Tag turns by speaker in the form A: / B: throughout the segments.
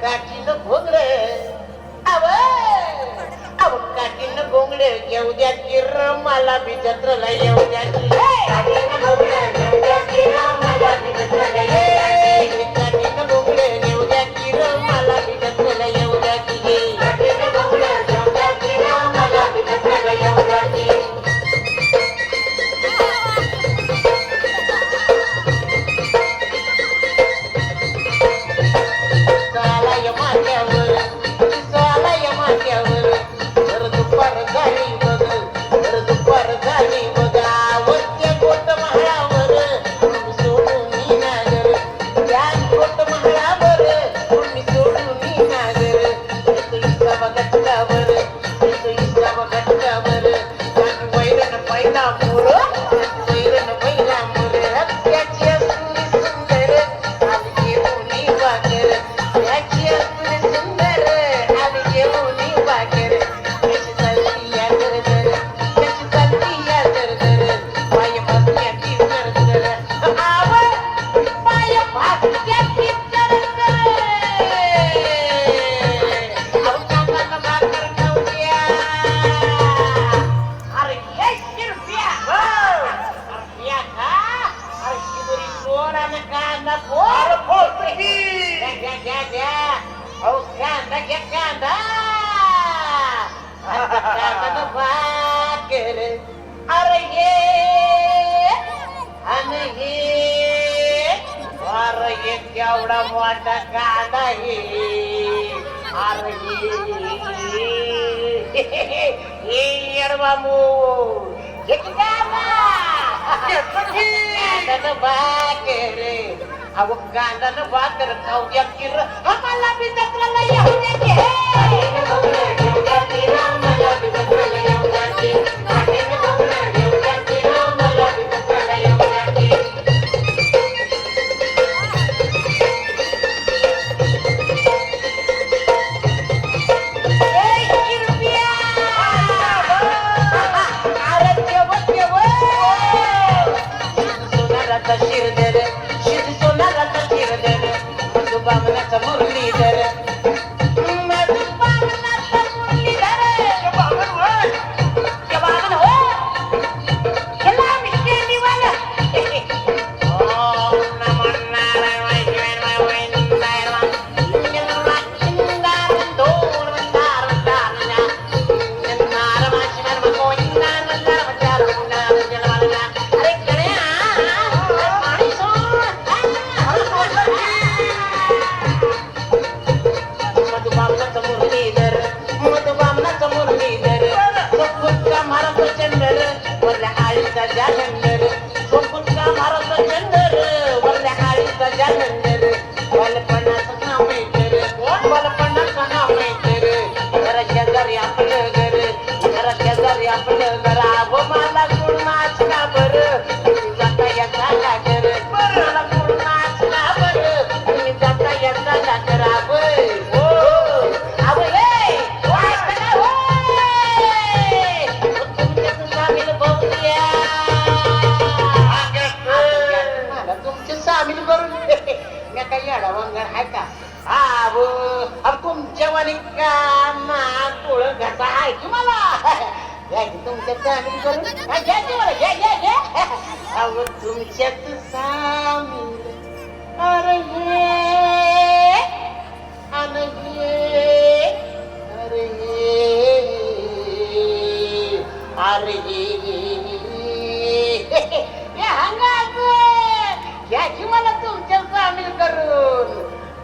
A: काठीनं घोंगडे अव अव काठीनं घोंगडे घेऊ द्या की र मला बी जत्रेला येऊ द्या की काठीनं घोंगडे घेऊ द्या की र मला बी जत्रेला येऊ द्या की काठीनं घोंगडे घेऊ द्या की र मला बी जत्रेला येऊ द्या की काठीनं घोंगडे घेऊ द्या की र मला बी जत्रेला येऊ द्या की केवढा मोठा कांदा बाबू अहो कांदा भाकर खाऊ द्या की आम्हाला बी जत्रेला येऊ द्या की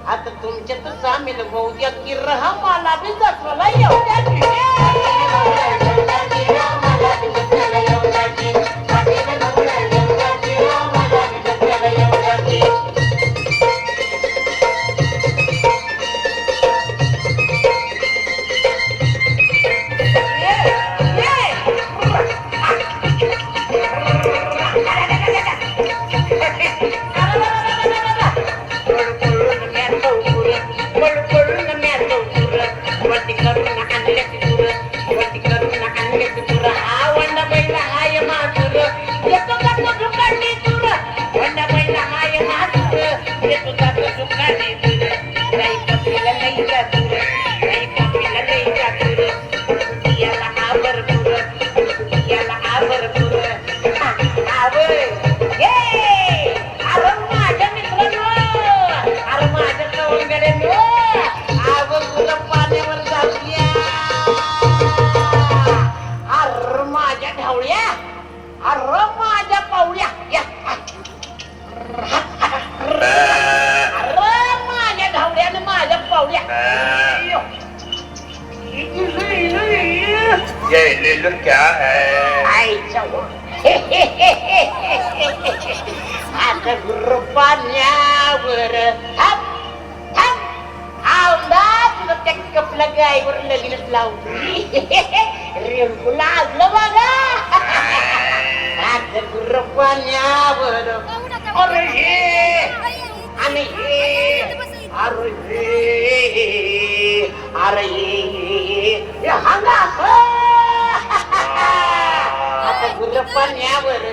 A: आता तुमच्यात सामील होऊ द्या की रहा मला बी जत्रेला येऊ द्या की
B: ये लीलू क्या है?
A: आईच्या आता गुरु पाण्यावर तुला त्या कपला गायवर लगीनच लावली रेणकू लाजलं बघा आता गुरु पाण्यावर अरे हे आणि हे अरे हे अरे हे हंगा आता गुरु पाण्यावर